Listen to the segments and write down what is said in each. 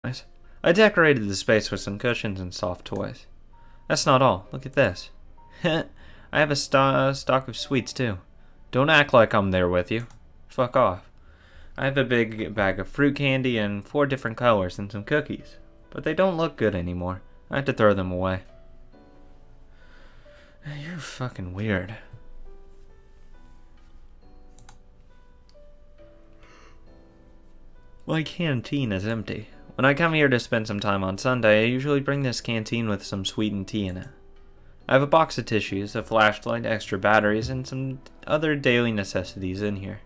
Nice. I decorated the space with some cushions and soft toys. That's not all. Look at this. I have a stock of sweets, too. Don't act like I'm there with you. Fuck off. I have a big bag of fruit candy and 4 different colors and some cookies. But they don't look good anymore. I had to throw them away. You're fucking weird. My canteen is empty. When I come here to spend some time on Sunday, I usually bring this canteen with some sweetened tea in it. I have a box of tissues, a flashlight, extra batteries, and some other daily necessities in here.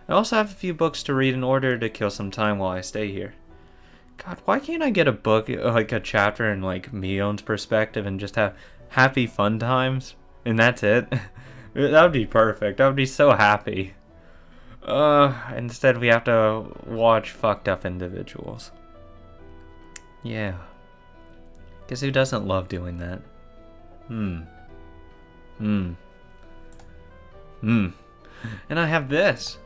I also have a few books to read in order to kill some time while I stay here. God, why can't I get a book, like a chapter in like Mion's perspective and just have happy fun times? And that's it? That would be perfect. I would be so happy. Instead we have to watch fucked up individuals. Yeah. Guess who doesn't love doing that? And I have this.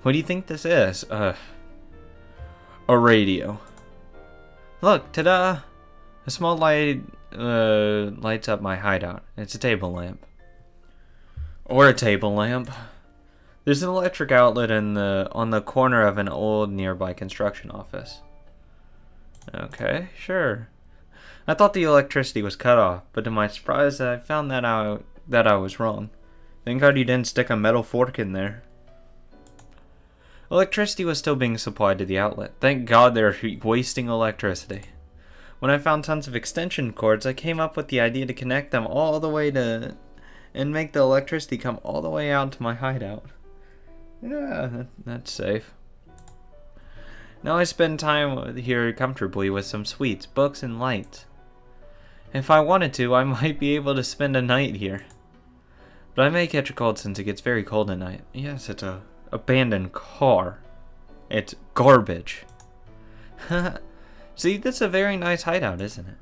What do you think this is? A radio. Look, ta-da! A small light lights up my hideout. It's a table lamp. Or a table lamp. There's an electric outlet on the corner of an old nearby construction office. Okay, sure. I thought the electricity was cut off, but to my surprise, I found that I was wrong. Thank God you didn't stick a metal fork in there. Electricity was still being supplied to the outlet. Thank God they're wasting electricity. When I found tons of extension cords, I came up with the idea to connect them all the way to... and make the electricity come all the way out to my hideout. Yeah, that's safe. Now I spend time here comfortably with some sweets, books, and lights. If I wanted to, I might be able to spend a night here. But I may catch a cold since it gets very cold at night. Yes, it's a abandoned car. It's garbage. See, this is a very nice hideout, isn't it?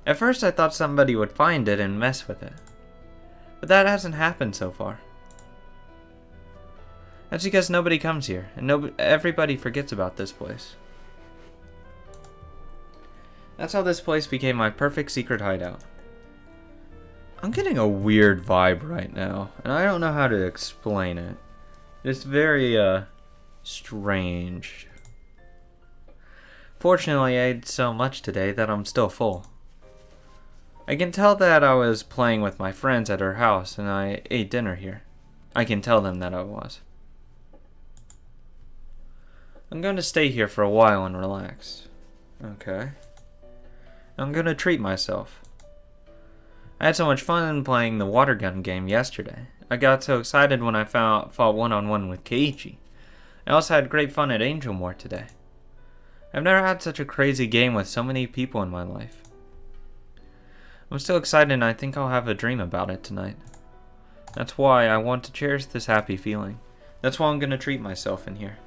At first I thought somebody would find it and mess with it. But that hasn't happened so far. That's because nobody comes here, and everybody forgets about this place. That's how this place became my perfect secret hideout. I'm getting a weird vibe right now, and I don't know how to explain it. It's very, strange. Fortunately, I ate so much today that I'm still full. I can tell that I was playing with my friends at her house, and I ate dinner here. I can tell them that I was. I'm going to stay here for a while and relax. Okay. I'm going to treat myself. I had so much fun playing the water gun game yesterday. I got so excited when I fought one-on-one with Keiichi. I also had great fun at Angel More today. I've never had such a crazy game with so many people in my life. I'm still excited and I think I'll have a dream about it tonight. That's why I want to cherish this happy feeling. That's why I'm going to treat myself in here.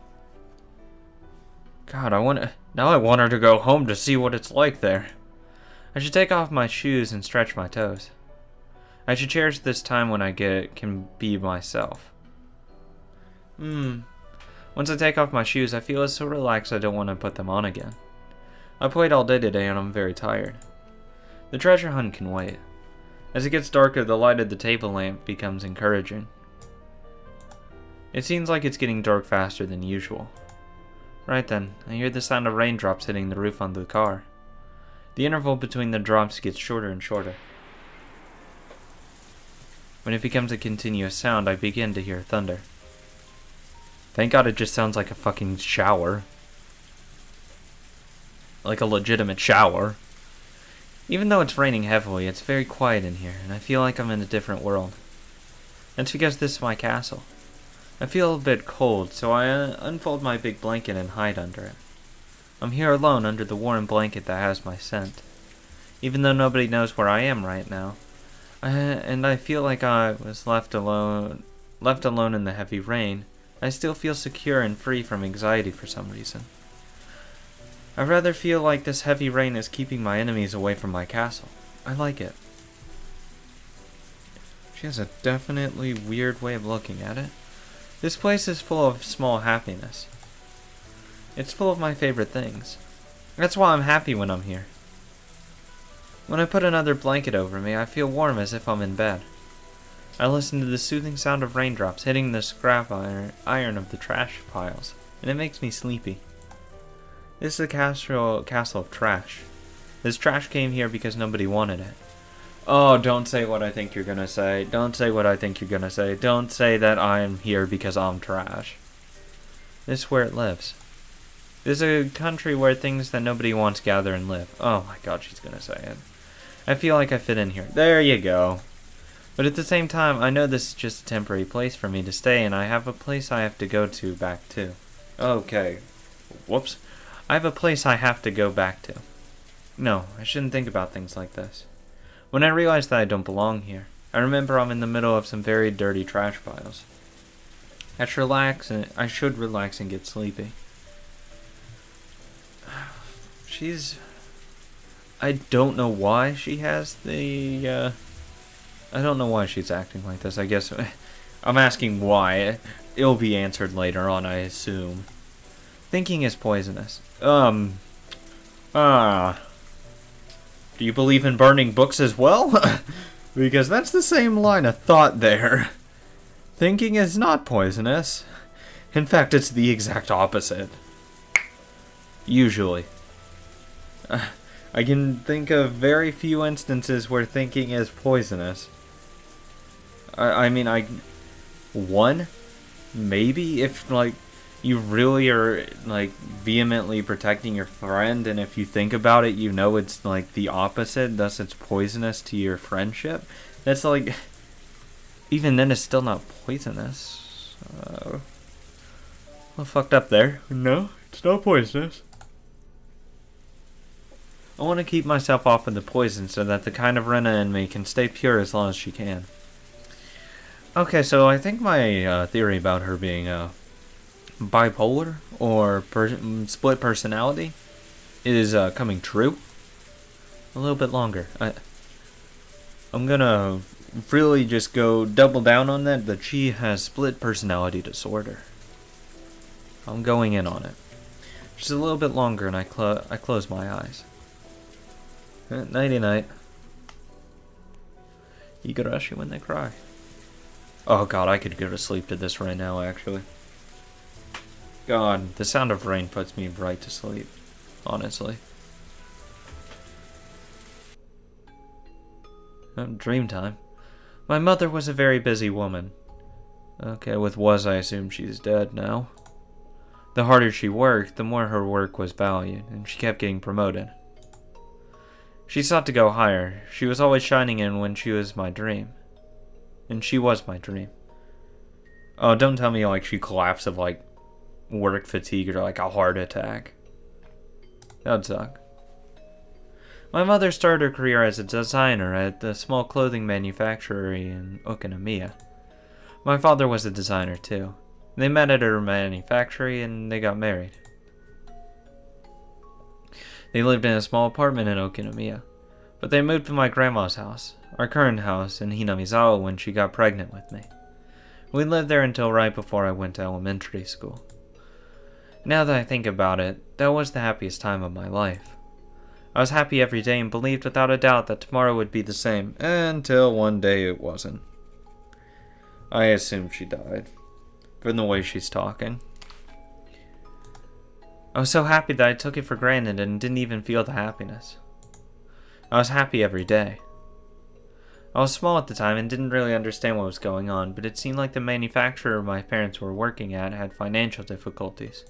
God, now I want her to go home to see what it's like there. I should take off my shoes and stretch my toes. I should cherish this time when I can be myself. Once I take off my shoes, I feel so relaxed I don't want to put them on again. I played all day today and I'm very tired. The treasure hunt can wait. As it gets darker, the light of the table lamp becomes encouraging. It seems like it's getting dark faster than usual. Right then, I hear the sound of raindrops hitting the roof on the car. The interval between the drops gets shorter and shorter. When it becomes a continuous sound, I begin to hear thunder. Thank God it just sounds like a fucking shower. Like a legitimate shower. Even though it's raining heavily, it's very quiet in here, and I feel like I'm in a different world. That's because this is my castle. I feel a bit cold, so I unfold my big blanket and hide under it. I'm here alone under the warm blanket that has my scent. Even though nobody knows where I am right now. And I feel like I was left alone in the heavy rain, I still feel secure and free from anxiety for some reason. I rather feel like this heavy rain is keeping my enemies away from my castle. I like it. She has a definitely weird way of looking at it. This place is full of small happiness. It's full of my favorite things. That's why I'm happy when I'm here. When I put another blanket over me, I feel warm as if I'm in bed. I listen to the soothing sound of raindrops hitting the scrap iron of the trash piles, and it makes me sleepy. This is a castle of trash. This trash came here because nobody wanted it. Oh, don't say what I think you're gonna say. Don't say what I think you're gonna say. Don't say that I'm here because I'm trash. This is where it lives. This is a country where things that nobody wants gather and live. Oh my god, she's gonna say it. I feel like I fit in here. There you go. But at the same time, I know this is just a temporary place for me to stay, and I have a place I have to go to back to. Okay. Whoops. I have a place I have to go back to. No, I shouldn't think about things like this. When I realize that I don't belong here, I remember I'm in the middle of some very dirty trash piles. I should relax and get sleepy. I don't know why she has the, I don't know why she's acting like this. I guess I'm asking why. It'll be answered later on, I assume. Thinking is poisonous. Do you believe in burning books as well? Because that's the same line of thought there. Thinking is not poisonous. In fact, it's the exact opposite. Usually. I can think of very few instances where thinking is poisonous. One? Maybe if, like, you really are, like, vehemently protecting your friend, and if you think about it, you know it's, like, the opposite, thus it's poisonous to your friendship. That's, like, even then it's still not poisonous. Well, fucked up there. No, it's not poisonous. I want to keep myself off of the poison so that the kind of Rena in me can stay pure as long as she can. Okay, so I think my theory about her being bipolar or split personality is coming true. A little bit longer. I'm gonna really just go double down on that she has split personality disorder. I'm going in on it. Just a little bit longer and I close my eyes. Nighty-night. Higurashi when they cry. Oh god, I could go to sleep to this right now, actually. God, the sound of rain puts me right to sleep. Honestly. Dream time. My mother was a very busy woman. Okay, with was I assume she's dead now. The harder she worked, the more her work was valued, and she kept getting promoted. She sought to go higher. She was always shining in when she was my dream. And she was my dream. Oh, don't tell me like she collapsed of like work fatigue or like a heart attack. That would suck. My mother started her career as a designer at a small clothing manufacturer in Okinawa. My father was a designer too. They met at her manufactory and they got married. They lived in a small apartment in Okinawa, but they moved to my grandma's house, our current house in Hinamizawa, when she got pregnant with me. We lived there until right before I went to elementary school. Now that I think about it, that was the happiest time of my life. I was happy every day and believed without a doubt that tomorrow would be the same, until one day it wasn't. I assume she died, from the way she's talking. I was so happy that I took it for granted and didn't even feel the happiness. I was happy every day. I was small at the time and didn't really understand what was going on, but it seemed like the manufacturer my parents were working at had financial difficulties.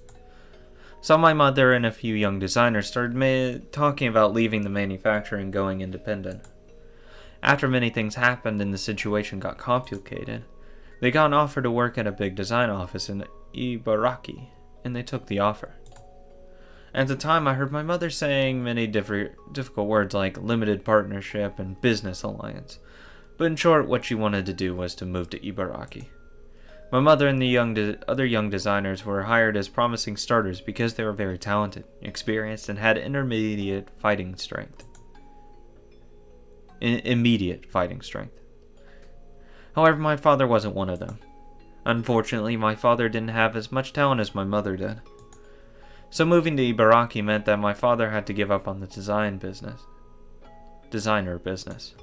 So my mother and a few young designers started talking about leaving the manufacturer and going independent. After many things happened and the situation got complicated, they got an offer to work at a big design office in Ibaraki, and they took the offer. At the time, I heard my mother saying many difficult words like limited partnership and business alliance. But in short, what she wanted to do was to move to Ibaraki. My mother and the other young designers were hired as promising starters because they were very talented, experienced, and had immediate fighting strength. However, my father wasn't one of them. Unfortunately, my father didn't have as much talent as my mother did. So moving to Ibaraki meant that my father had to give up on the designer business.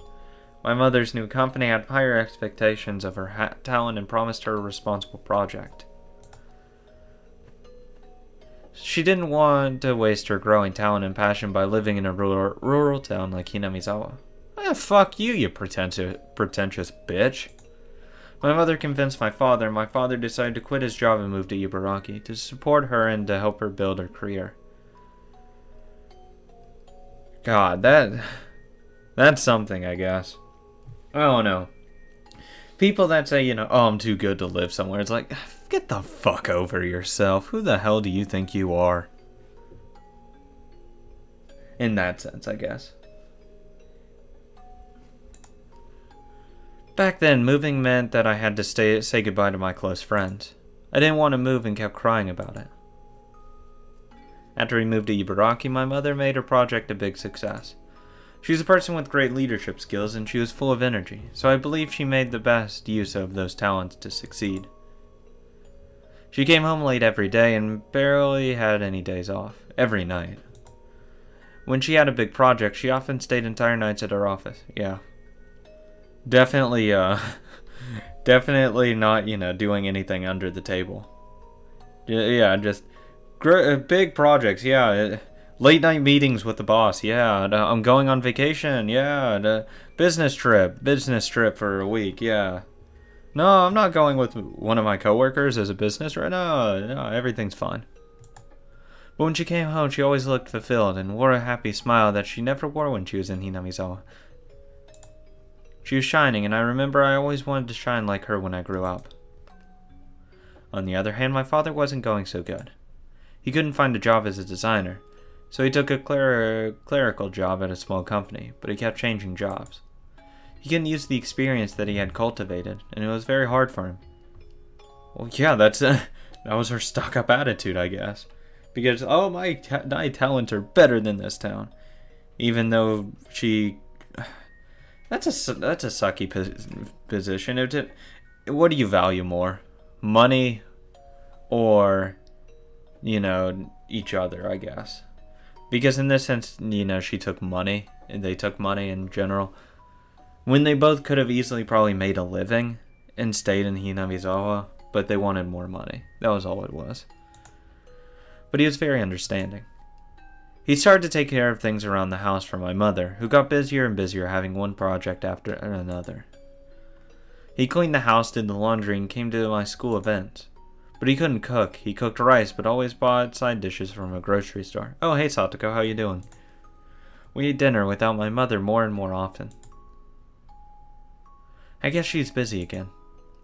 My mother's new company had higher expectations of her talent and promised her a responsible project. She didn't want to waste her growing talent and passion by living in a rural town like Hinamizawa. Fuck you, you pretentious bitch. My mother convinced my father, and my father decided to quit his job and move to Ibaraki to support her and to help her build her career. God, that's something, I guess. I don't know. People that say, oh, I'm too good to live somewhere, it's like, get the fuck over yourself. Who the hell do you think you are? In that sense, I guess. Back then, moving meant that I had to say goodbye to my close friends. I didn't want to move and kept crying about it. After we moved to Ibaraki, my mother made her project a big success. She was a person with great leadership skills and she was full of energy, so I believe she made the best use of those talents to succeed. She came home late every day and barely had any days off, every night. When she had a big project, she often stayed entire nights at her office. Yeah. Definitely not, doing anything under the table. Yeah, just big projects, yeah. Late night meetings with the boss, yeah. I'm going on vacation, yeah. Business trip for a week, yeah. No, I'm not going with one of my coworkers as a business right now. No, everything's fine. But when she came home, she always looked fulfilled and wore a happy smile that she never wore when she was in Hinamizawa. She was shining, and I remember I always wanted to shine like her when I grew up. On the other hand, my father wasn't going so good. He couldn't find a job as a designer, so he took a clerical job at a small company, but he kept changing jobs. He couldn't use the experience that he had cultivated, and it was very hard for him. Well, yeah, that was her stuck-up attitude, I guess. Because, my talents are better than this town. Even though she... That's a sucky position. What do you value more? Money or, each other, I guess. Because in this sense, she took money, and they took money in general. When they both could have easily probably made a living and stayed in Hinamizawa, but they wanted more money. That was all it was. But he was very understanding. He started to take care of things around the house for my mother, who got busier and busier having one project after another. He cleaned the house, did the laundry, and came to my school events. But he couldn't cook. He cooked rice, but always bought side dishes from a grocery store. Oh, hey Satoko, how you doing? We ate dinner without my mother more and more often. I guess she's busy again.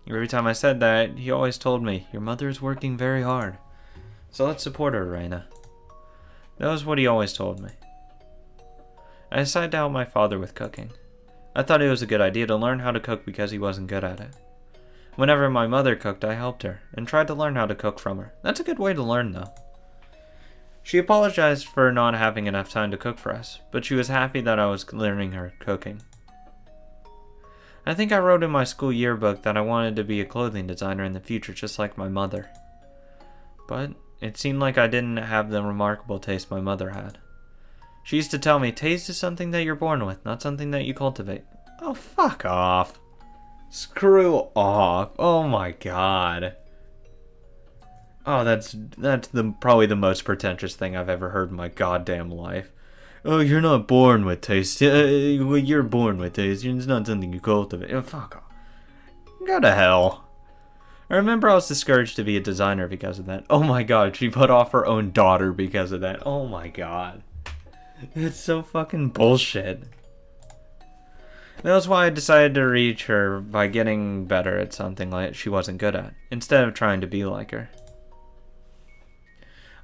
Every time I said that, he always told me, your mother is working very hard. So let's support her, Reina. That was what he always told me. I decided to help my father with cooking. I thought it was a good idea to learn how to cook because he wasn't good at it. Whenever my mother cooked, I helped her, and tried to learn how to cook from her. That's a good way to learn, though. She apologized for not having enough time to cook for us, but she was happy that I was learning her cooking. I think I wrote in my school yearbook that I wanted to be a clothing designer in the future just like my mother. But it seemed like I didn't have the remarkable taste my mother had. She used to tell me, taste is something that you're born with, not something that you cultivate. Oh, fuck off. Screw off. Oh my god. Oh, that's probably the most pretentious thing I've ever heard in my goddamn life. Oh, you're not born with taste. You're born with taste. It's not something you cultivate. Oh, fuck off. Go to hell. I remember I was discouraged to be a designer because of that. Oh my god, she put off her own daughter because of that. Oh my god. That's so fucking bullshit. That was why I decided to reach her by getting better at something like she wasn't good at, instead of trying to be like her.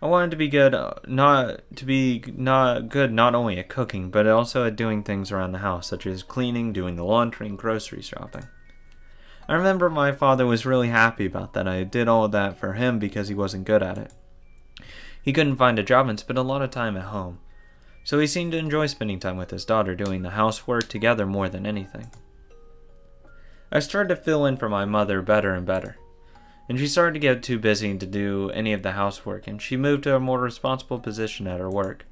I wanted to be good, not only at cooking, but also at doing things around the house, such as cleaning, doing the laundry, and grocery shopping. I remember my father was really happy about that. I did all of that for him because he wasn't good at it. He couldn't find a job and spent a lot of time at home. So he seemed to enjoy spending time with his daughter doing the housework together more than anything. I started to fill in for my mother better and better. and she started to get too busy to do any of the housework, and she moved to a more responsible position at her work.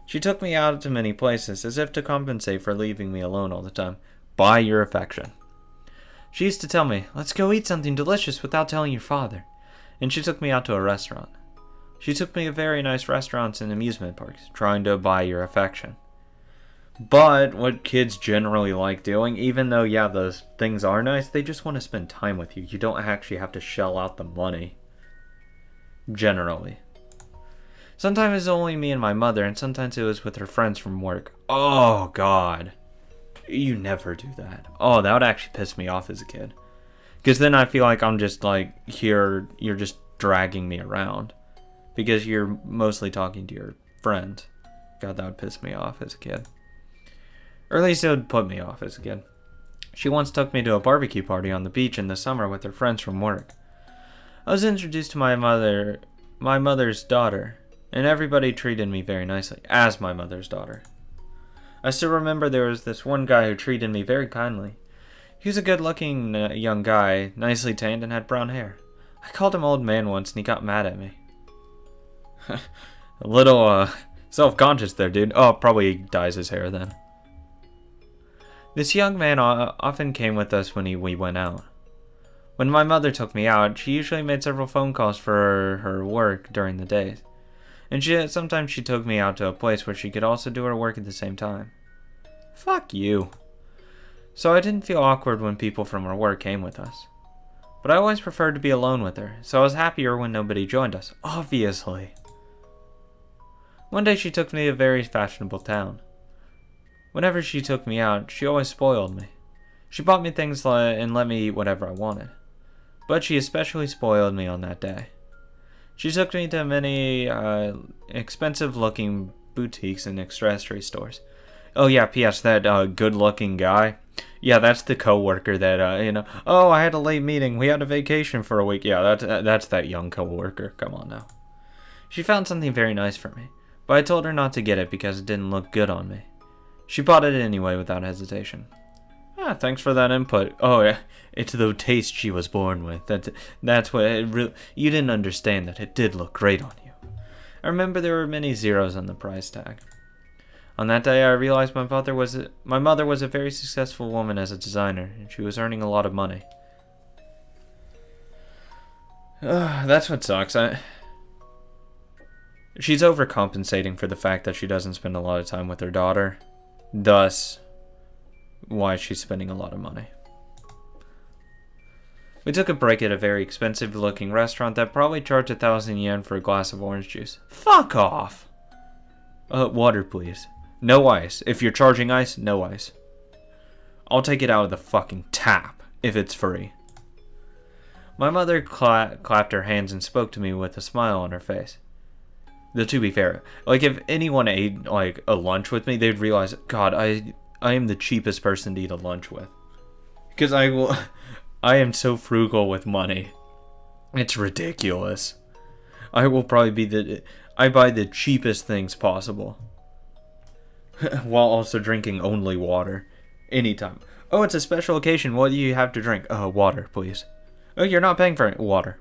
She took me out to many places, as if to compensate for leaving me alone all the time. By your affection. She used to tell me, let's go eat something delicious without telling your father. And she took me out to a restaurant. She took me to very nice restaurants and amusement parks, trying to buy your affection. But what kids generally like doing, even though, yeah, those things are nice, they just want to spend time with you. You don't actually have to shell out the money. Generally. Sometimes it was only me and my mother, and sometimes it was with her friends from work. Oh, God. You never do that. Oh, that would actually piss me off as a kid. Because then I feel like I'm just like, here, you're just dragging me around. Because you're mostly talking to your friend. God, that would piss me off as a kid. Or at least it would put me off as a kid. She once took me to a barbecue party on the beach in the summer with her friends from work. I was introduced to my mother's daughter, and everybody treated me very nicely, as my mother's daughter. I still remember there was this one guy who treated me very kindly. He was a good-looking young guy, nicely tanned, and had brown hair. I called him old man once, and he got mad at me. A little, self-conscious there, dude. Oh, probably dyes his hair then. This young man often came with us when we went out. When my mother took me out, she usually made several phone calls for her work during the days. And sometimes she took me out to a place where she could also do her work at the same time. Fuck you. So I didn't feel awkward when people from her work came with us. But I always preferred to be alone with her, so I was happier when nobody joined us, obviously. One day she took me to a very fashionable town. Whenever she took me out, she always spoiled me. She bought me things and let me eat whatever I wanted. But she especially spoiled me on that day. She took me to many expensive-looking boutiques and accessory stores. Oh yeah, P.S. that good-looking guy. Yeah, that's the coworker that oh, I had a late meeting. We had a vacation for a week. Yeah, that's that young coworker. Come on now. She found something very nice for me, but I told her not to get it because it didn't look good on me. She bought it anyway without hesitation. Ah, thanks for that input. Oh yeah, it's the taste she was born with. That's what it really. You didn't understand that it did look great on you. I remember there were many zeros on the price tag. On that day, I realized my mother was a very successful woman as a designer, and she was earning a lot of money. That's what sucks. She's overcompensating for the fact that she doesn't spend a lot of time with her daughter. Thus, why she's spending a lot of money. We took a break at a very expensive-looking restaurant that probably charged 1,000 yen for a glass of orange juice. Fuck off! Water, please. No ice. If you're charging ice, no ice. I'll take it out of the fucking tap, if it's free. My mother clapped her hands and spoke to me with a smile on her face. Though, to be fair, like, if anyone ate, like, a lunch with me, they'd realize, God, I am the cheapest person to eat a lunch with. Because I am so frugal with money. It's ridiculous. I will probably be I buy the cheapest things possible. While also drinking only water. Anytime. Oh, it's a special occasion. What do you have to drink? Water, please. Oh, you're not paying for it. Water.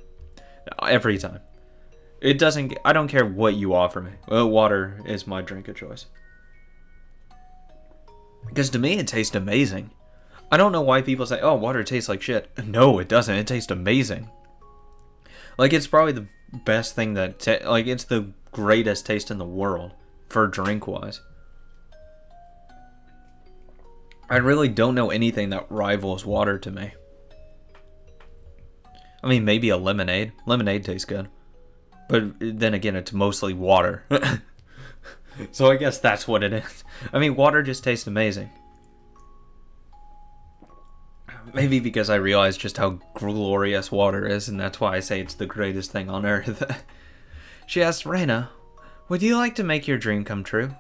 Every time. I don't care what you offer me. Well, water is my drink of choice. Because to me, it tastes amazing. I don't know why people say, oh, water tastes like shit. No, it doesn't. It tastes amazing. Like, it's probably the best thing it's the greatest taste in the world for drink-wise. I really don't know anything that rivals water to me. I mean, maybe a lemonade. Lemonade tastes good. But then again, it's mostly water. So I guess that's what it is. I mean, water just tastes amazing. Maybe because I realize just how glorious water is, and that's why I say it's the greatest thing on earth. She asked, Reina, would you like to make your dream come true?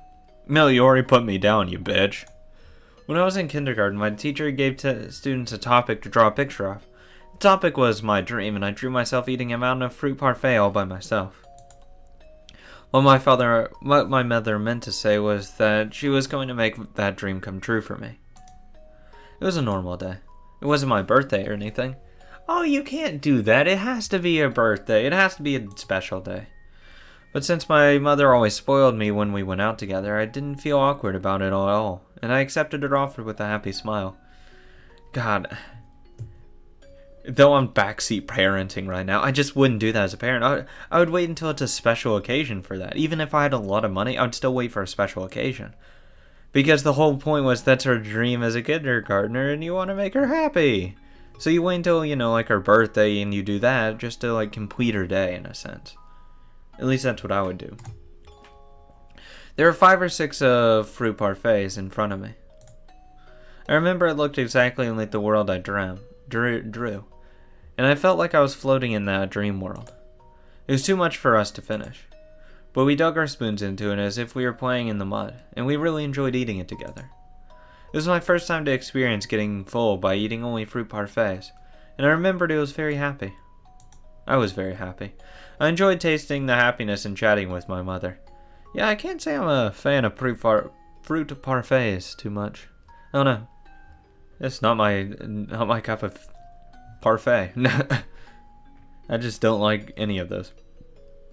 No, you already put me down, you bitch. When I was in kindergarten, my teacher gave students a topic to draw a picture of. The topic was my dream, and I drew myself eating a mountain of fruit parfait all by myself. What my mother meant to say was that she was going to make that dream come true for me. It was a normal day. It wasn't my birthday or anything. Oh, you can't do that. It has to be your birthday. It has to be a special day. But since my mother always spoiled me when we went out together, I didn't feel awkward about it at all, and I accepted her offer with a happy smile. God, though I'm backseat parenting right now, I just wouldn't do that as a parent. I would wait until it's a special occasion for that. Even if I had a lot of money, I would still wait for a special occasion. Because the whole point was that's her dream as a kindergartner, and you want to make her happy. So you wait until, like her birthday and you do that just to, complete her day, in a sense. At least that's what I would do. There were 5 or 6 fruit parfaits in front of me. I remember it looked exactly like the world I drew. And I felt like I was floating in that dream world. It was too much for us to finish. But we dug our spoons into it as if we were playing in the mud, and we really enjoyed eating it together. It was my first time to experience getting full by eating only fruit parfaits, and I remembered I was very happy. I was very happy. I enjoyed tasting the happiness and chatting with my mother. Yeah, I can't say I'm a fan of fruit parfaits too much. I don't know. It's not my cup of parfait. I just don't like any of those,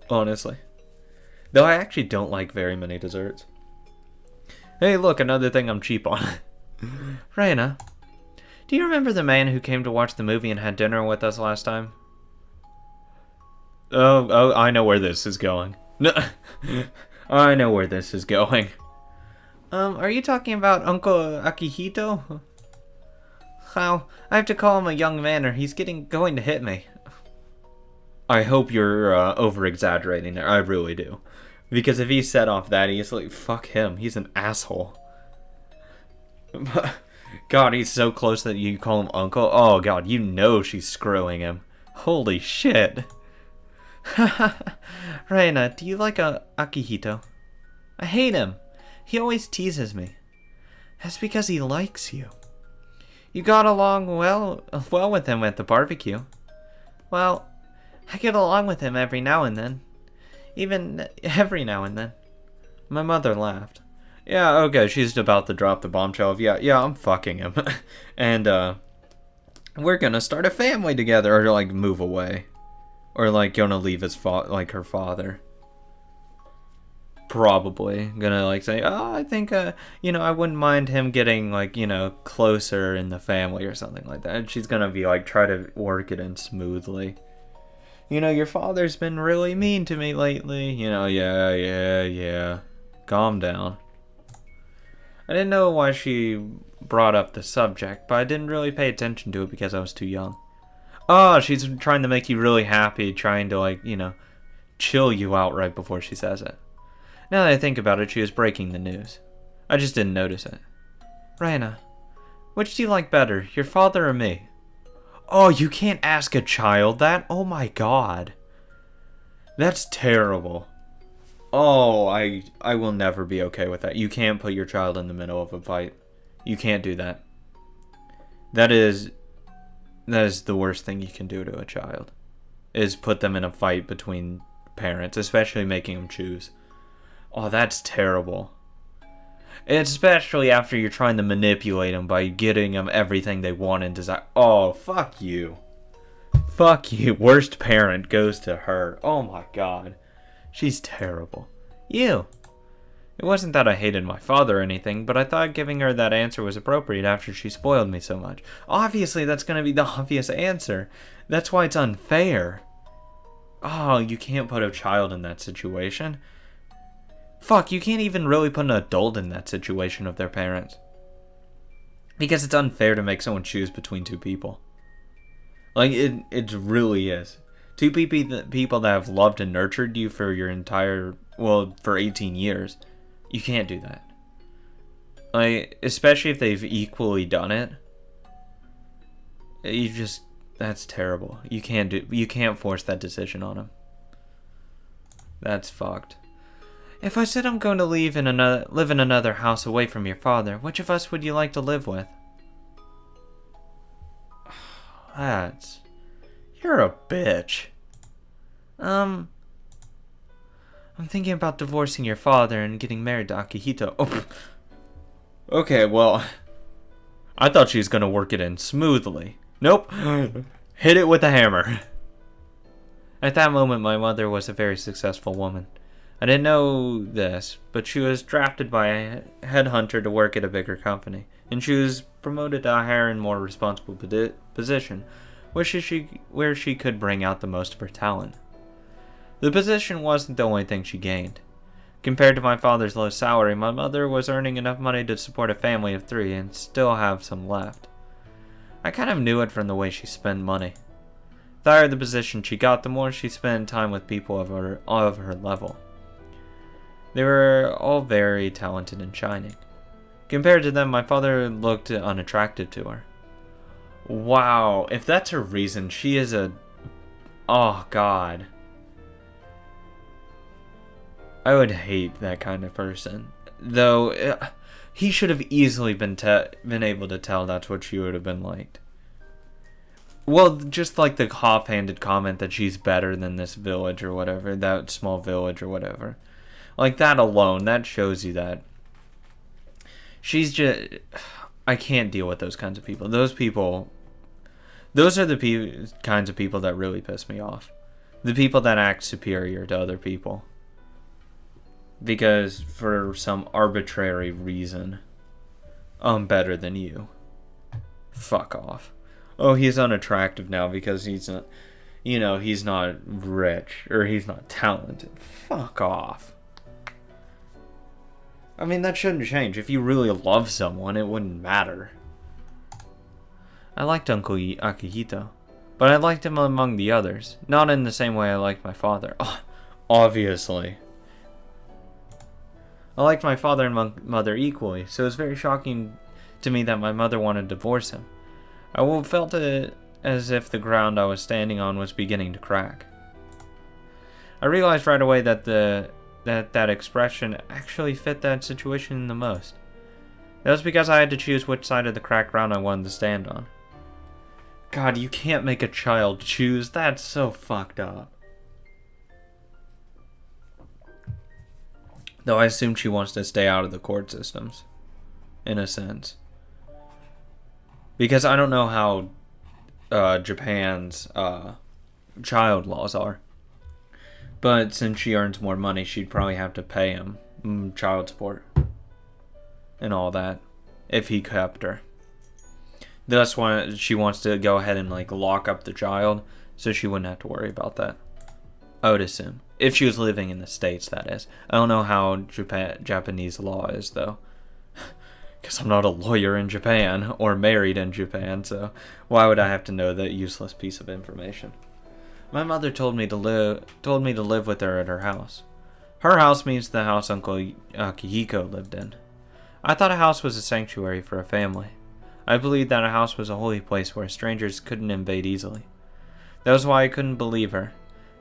honestly. Though I actually don't like very many desserts. Hey, look, another thing I'm cheap on. Raina, do you remember the man who came to watch the movie and had dinner with us last time? Oh, I know where this is going. No, I know where this is going. Are you talking about Uncle Akihito? How? I have to call him a young man or he's going to hit me. I hope you're over-exaggerating there. I really do. Because if he set off that easily, fuck him. He's an asshole. God, he's so close that you call him uncle. Oh, God, you know she's screwing him. Holy shit. Reina, do you like Akihito? I hate him. He always teases me. That's because he likes you. You got along well with him at the barbecue. Well, I get along with him every now and then. Even every now and then. My mother laughed. Yeah, okay, she's about to drop the bombshell of, yeah, I'm fucking him. And, we're gonna start a family together, or, move away. Or, gonna leave his her father. Probably. Gonna, say, oh, I think, I wouldn't mind him getting, closer in the family or something like that. And she's gonna be, try to work it in smoothly. Your father's been really mean to me lately. Yeah. Calm down. I didn't know why she brought up the subject, but I didn't really pay attention to it because I was too young. Oh, she's trying to make you really happy, trying to, chill you out right before she says it. Now that I think about it, she was breaking the news. I just didn't notice it. Raina, which do you like better, your father or me? Oh, you can't ask a child that? Oh my God. That's terrible. Oh, I will never be okay with that. You can't put your child in the middle of a fight. You can't do that. That is the worst thing you can do to a child. Is put them in a fight between parents, especially making them choose. Oh, that's terrible. Especially after you're trying to manipulate them by getting them everything they want and desire. Oh, fuck you. Fuck you. Worst parent goes to her. Oh my God. She's terrible. You. It wasn't that I hated my father or anything, but I thought giving her that answer was appropriate after she spoiled me so much. Obviously, that's going to be the obvious answer. That's why it's unfair. Oh, you can't put a child in that situation. Fuck, you can't even really put an adult in that situation of their parents. Because it's unfair to make someone choose between two people. It really is. Two people that have loved and nurtured you for your for 18 years. You can't do that. Especially if they've equally done it. That's terrible. You can't force that decision on them. That's fucked. If I said I'm going to live in another house away from your father, which of us would you like to live with? You're a bitch. I'm thinking about divorcing your father and getting married to Akihito. Oh. Okay, well, I thought she was gonna work it in smoothly. Nope. Hit it with a hammer. At that moment, my mother was a very successful woman. I didn't know this, but she was drafted by a headhunter to work at a bigger company, and she was promoted to a higher and more responsible position, where she could bring out the most of her talent. The position wasn't the only thing she gained. Compared to my father's low salary, my mother was earning enough money to support a family of 3 and still have some left. I kind of knew it from the way she spent money. The higher the position she got, the more she spent time with people of her level. They were all very talented and shining. Compared to them, my father looked unattractive to her. Wow, if that's her reason, she is a... Oh, God. I would hate that kind of person. Though, he should have easily been able to tell that's what she would have been like. Well, just like the offhanded comment that she's better than this village or whatever, that small village or whatever. Like, that alone, that shows you that. She's just... I can't deal with those kinds of people. Those are the kinds of people that really piss me off. The people that act superior to other people. Because for some arbitrary reason, I'm better than you. Fuck off. Oh, he's unattractive now because he's not, he's not rich or he's not talented. Fuck off. I mean, that shouldn't change. If you really love someone, it wouldn't matter. I liked Uncle Akihito, but I liked him among the others, not in the same way I liked my father. Oh, obviously. I liked my father and mother equally, so it was very shocking to me that my mother wanted to divorce him. I felt it as if the ground I was standing on was beginning to crack. I realized right away that that expression actually fit that situation the most. That was because I had to choose which side of the cracked ground I wanted to stand on. God, you can't make a child choose. That's so fucked up. Though I assume she wants to stay out of the court systems. In a sense. Because I don't know how Japan's child laws are. But since she earns more money, she'd probably have to pay him child support. And all that. If he kept her. That's why she wants to go ahead and lock up the child. So she wouldn't have to worry about that. I would assume. If she was living in the States, that is. I don't know how Japanese law is, though. Because I'm not a lawyer in Japan, or married in Japan, so why would I have to know that useless piece of information? My mother told me to live with her at her house. Her house means the house Uncle Akihiko lived in. I thought a house was a sanctuary for a family. I believed that a house was a holy place where strangers couldn't invade easily. That was why I couldn't believe her.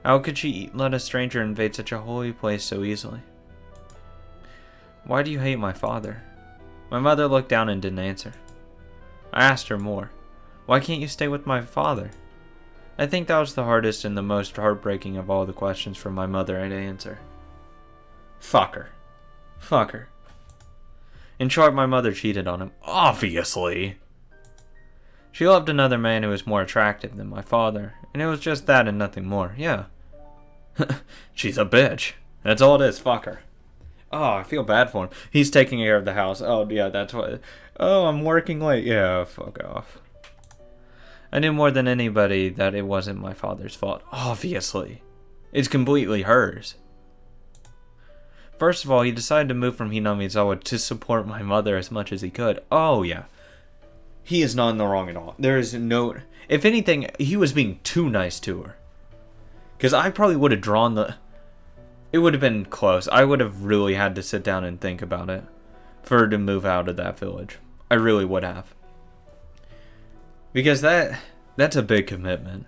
How could she let a stranger invade such a holy place so easily? Why do you hate my father? My mother looked down and didn't answer. I asked her more. Why can't you stay with my father? I think that was the hardest and the most heartbreaking of all the questions from my mother to answer. Fuck her. Fuck her. In short, my mother cheated on him. Obviously. She loved another man who was more attractive than my father, and it was just that and nothing more. Yeah. She's a bitch. That's all it is. Fuck her. Oh, I feel bad for him. He's taking care of the house. Oh, yeah, that's what... Oh, I'm working late. Yeah, fuck off. I knew more than anybody that it wasn't my father's fault. Obviously. It's completely hers. First of all, he decided to move from Hinamizawa to support my mother as much as he could. Oh, yeah. He is not in the wrong at all. There is no... If anything, he was being too nice to her. Because I probably would have drawn the... It would have been close. I would have really had to sit down and think about it for her to move out of that village. I really would have. Because that's a big commitment.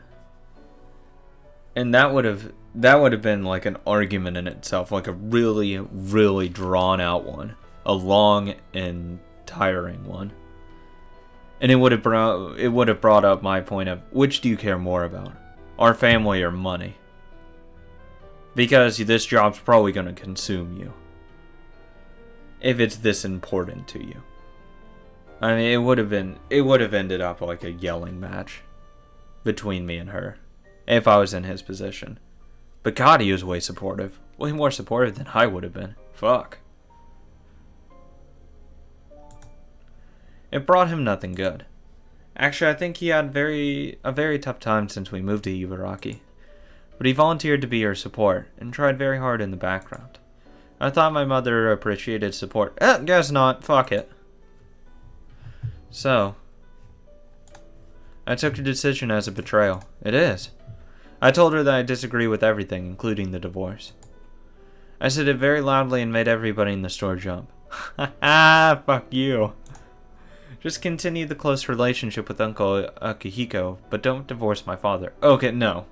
And that would have been like an argument in itself, like a really, really drawn out one. A long and tiring one. And it would have brought up my point of, which do you care more about? Our family or money? Because this job's probably going to consume you. If it's this important to you. I mean, it would have ended up like a yelling match. between me and her, if I was in his position. But God, he was way supportive. Way more supportive than I would have been. Fuck. It brought him nothing good. Actually, I think he had a very tough time since we moved to Higurashi. But he volunteered to be her support, and tried very hard in the background. I thought my mother appreciated support. Guess not. Fuck it. So, I took the decision as a betrayal. It is. I told her that I disagree with everything, including the divorce. I said it very loudly and made everybody in the store jump. Fuck you. Just continue the close relationship with Uncle Akihiko, but don't divorce my father. Okay, no.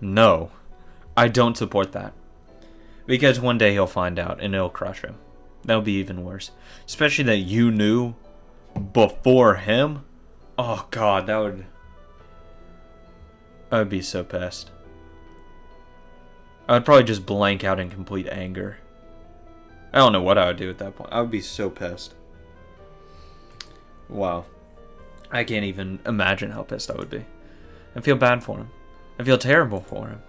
No. I don't support that. Because one day he'll find out, and it'll crush him. That'll be even worse. Especially that you knew before him. Oh, God, I would be so pissed. I would probably just blank out in complete anger. I don't know what I would do at that point. I would be so pissed. Wow. I can't even imagine how pissed I would be. I feel bad for him. I feel terrible for him.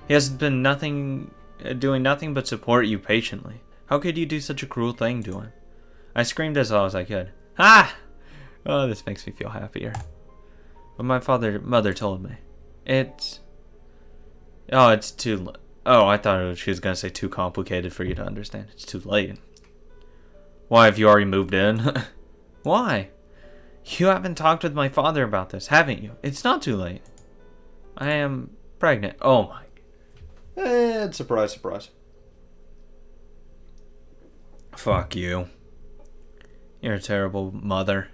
He has been doing nothing but support you patiently. How could you do such a cruel thing to him? I screamed as loud as I could. Ah! Oh, this makes me feel happier. But my mother told me. It's too... Oh, I thought she was going to say too complicated for you to understand. It's too late. Why, have you already moved in? Why? You haven't talked with my father about this, haven't you? It's not too late. I am pregnant. Oh my... surprise, surprise. Fuck you. You're a terrible mother.